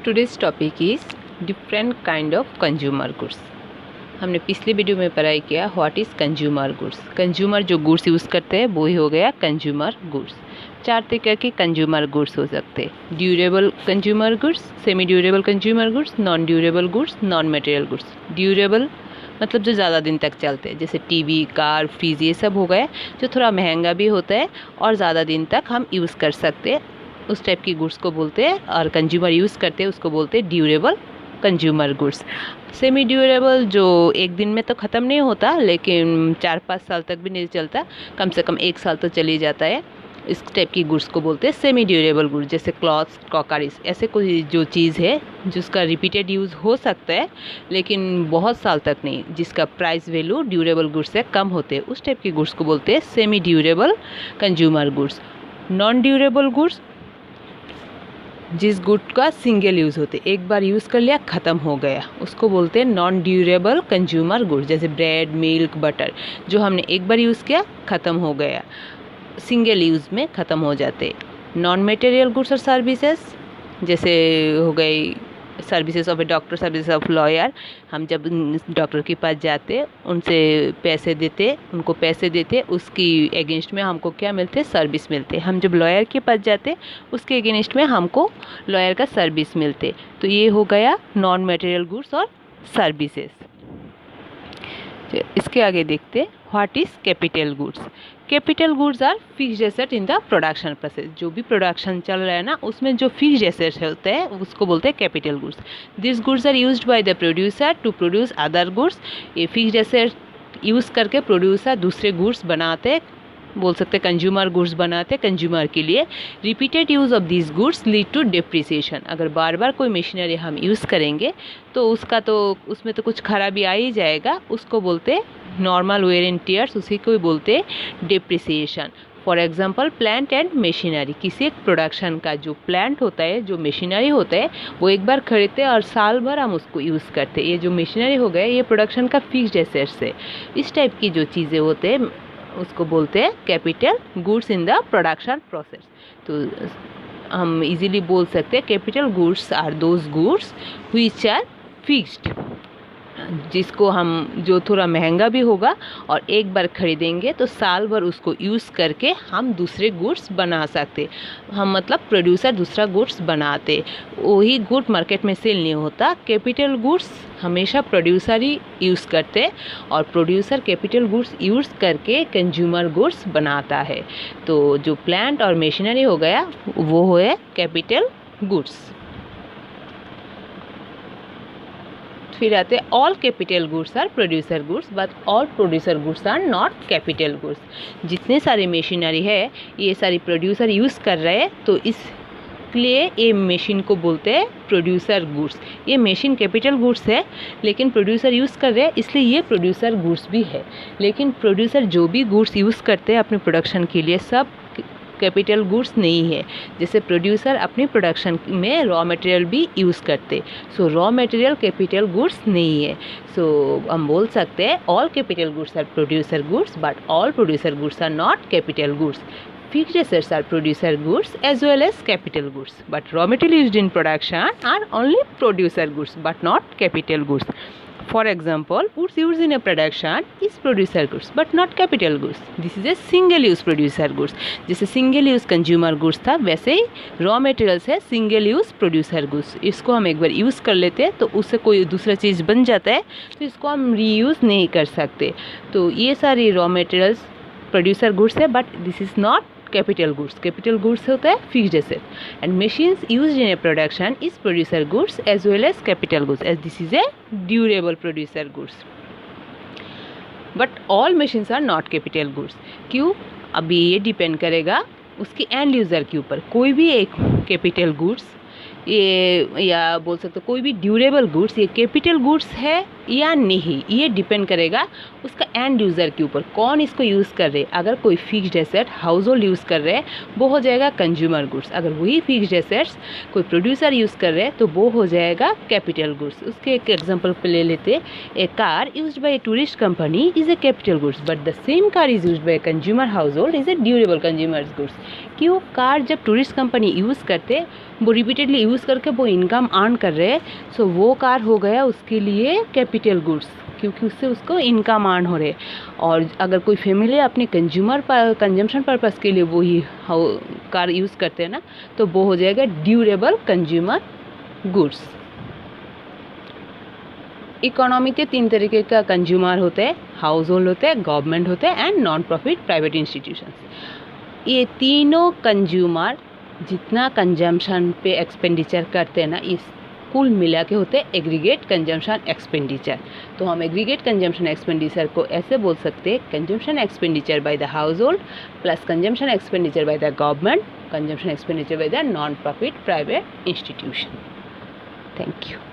Today's topic is different kind of consumer goods. हमने पिछले video में पढ़ाई किया what is consumer goods. Consumer जो गुड्स यूज़ करते हैं वो ही हो गया कंज्यूमर गुड्स। चार तरीके के कंज्यूमर गुड्स हो सकते हैं: durable consumer goods, semi durable consumer goods, non durable goods, non material goods. Durable मतलब जो ज़्यादा दिन तक चलते हैं, जैसे टीवी, कार, फ्रिज, ये सब हो गए जो थोड़ा महंगा भी होता है और ज़्यादा दिन तक हम यूज़ कर सकते हैं, उस टाइप की गुड्स को बोलते हैं। और कंज्यूमर यूज़ करते हैं उसको बोलते हैं durable consumer goods. Semi durable जो एक दिन में तो ख़त्म नहीं होता लेकिन 4-5 साल तक भी नहीं चलता, कम से कम 1 साल तो चली जाता है, इस टाइप की गुड्स को बोलते हैं सेमी ड्यूरेबल गुड्स। जैसे क्लॉथ्स, क्रॉकरीज, ऐसे कोई जो चीज़ है जिसका रिपीटेड यूज़ हो सकता है लेकिन बहुत साल तक नहीं, जिसका प्राइस वैल्यू ड्यूरेबल गुड्स से कम होते हैं, उस टाइप की गुड्स को बोलते हैं semi durable consumer goods. Non durable goods जिस गुड का सिंगल यूज़ होते, एक बार यूज़ कर लिया ख़त्म हो गया, उसको बोलते हैं नॉन ड्यूरेबल कंज्यूमर गुड्स। जैसे ब्रेड, मिल्क, बटर, जो हमने एक बार यूज़ किया ख़त्म हो गया, सिंगल यूज़ में ख़त्म हो जाते। नॉन मटेरियल गुड्स और सर्विसेज जैसे हो गई services of A doctor, services of lawyer. हम जब डॉक्टर के पास जाते, उनसे पैसे देते, उनको पैसे देते, उसकी अगेंस्ट में हमको क्या मिलते? सर्विस मिलते। हम जब लॉयर के पास जाते उसके अगेंस्ट में हमको लॉयर का सर्विस मिलते। तो ये हो गया नॉन मटेरियल गुड्स और सर्विसेज। इसके आगे देखते what is capital goods. Capital goods are fixed asset in the production process. जो भी प्रोडक्शन चल रहा है ना, उसमें जो फिक्स्ड एसेट होते हैं उसको बोलते हैं capital goods. This goods are used by the producer to produce other goods. ये फिक्स्ड एसेट यूज़ करके प्रोड्यूसर दूसरे गुड्स बनाते, बोल सकते कंज्यूमर गुड्स बनाते कंज्यूमर के लिए। Repeated use of this goods lead to depreciation. अगर बार बार कोई मशीनरी हम यूज़ करेंगे तो उसमें तो कुछ खराबी आ ही जाएगा, उसको बोलते नॉर्मल वेयर एंड टियर्स, उसी को बोलते depreciation. For example plant and machinery. किसी एक प्रोडक्शन का जो प्लांट होता है, जो मशीनरी होता है, वो एक बार खरीदते हैं और साल भर हम उसको यूज़ करते हैं। ये जो मशीनरी हो गया, ये प्रोडक्शन का फिक्स्ड एसेट्स है। इस टाइप की जो चीज़ें होते हैं उसको बोलते हैं capital goods in the production process. तो हम इजीली बोल सकते हैं capital goods are those goods which are fixed, जिसको हम जो थोड़ा महंगा भी होगा और एक बार खरीदेंगे तो साल भर उसको यूज़ करके हम दूसरे गुड्स बना सकते। हम मतलब प्रोड्यूसर दूसरा गुड्स बनाते, वही गुड मार्केट में सेल नहीं होता। कैपिटल गुड्स हमेशा प्रोड्यूसर ही यूज़ करते और प्रोड्यूसर कैपिटल गुड्स यूज़ करके कंज्यूमर गुड्स बनाता है। तो जो प्लांट और मशीनरी हो गया वो है कैपिटल गुड्स। फिर आते हैं all capital goods are producer goods but all producer goods are not capital goods. जितने सारे मशीनरी है ये सारी प्रोड्यूसर यूज़ कर रहे हैं, तो इसलिए ये मशीन को बोलते हैं प्रोड्यूसर गुड्स। ये मशीन कैपिटल गुड्स है लेकिन प्रोड्यूसर यूज़ कर रहे हैं, इसलिए ये प्रोड्यूसर गुड्स भी है। लेकिन प्रोड्यूसर जो भी गुड्स यूज़ करते हैं अपने प्रोडक्शन के लिए, सब कैपिटल गुड्स नहीं है। जैसे प्रोड्यूसर अपनी प्रोडक्शन में रॉ मटेरियल भी यूज़ करते, so raw material capital goods नहीं है। सो हम बोल सकते हैं all capital goods are producer goods but all producer goods are not capital goods. Fixed assets are producer goods as well as capital goods, but raw material used in production are only producer goods but not capital goods. For example, woods used in a production is producer goods but not capital goods. This is a single use producer goods. जैसे single use consumer goods था, वैसे ही raw materials है single use producer goods. इसको हम एक बार use कर लेते हैं तो उससे कोई दूसरा चीज़ बन जाता है, तो इसको हम रीयूज़ नहीं कर सकते। तो ये सारी raw materials producer goods है but this is not capital goods. Capital goods होता है fixed asset and machines used in a production is producer goods as well as capital goods as this is a durable producer goods but all machines are not capital goods. क्यों? अभी ये depend करेगा उसकी end user के ऊपर। कोई भी एक कैपिटल गुड्स ये या बोल सकते हो कोई भी ड्यूरेबल गुड्स ये कैपिटल गुड्स है या नहीं, ये डिपेंड करेगा उसका एंड यूज़र के ऊपर, कौन इसको यूज़ कर रहे। अगर कोई fixed asset house hold use कर रहे हैं वो हो जाएगा कंज्यूमर गुड्स। अगर वही फिक्स्ड एसेट्स कोई प्रोड्यूसर यूज़ कर रहे हैं तो वो हो जाएगा कैपिटल गुड्स। उसके एक एग्जांपल पे ले लेते, a car used by a tourist company is a capital goods but the same car is used by a consumer household is a durable consumer goods. क्यों? कार जब tourist company use करते वो repeatedly use करके वो income earn कर रहे हैं, सो वो कार हो गया उसके लिए कैपिटल गुड्स, क्योंकि उससे उसको इनकम अर्न हो रहे। और अगर कोई फैमिली अपने कंजम्पशन पर्पस के लिए वो ही कार यूज़ करते हैं ना, तो वो हो जाएगा ड्यूरेबल कंज्यूमर गुड्स। इकोनॉमी के 3 तरीके का कंज्यूमर होते हैं, हाउस होल्ड होते हैं, गवर्नमेंट होते हैं and non profit private institutions. ये तीनों कंज्यूमर जितना कंजम्पशन पे एक्सपेंडिचर करते हैं ना, इस कुल मिला के होते हैं एग्रीगेट कंजम्पशन एक्सपेंडिचर। तो हम एग्रीगेट कंजम्पशन एक्सपेंडिचर को ऐसे बोल सकते हैं, consumption expenditure by the house hold plus consumption expenditure by the government, consumption expenditure by the non profit private institution. Thank you.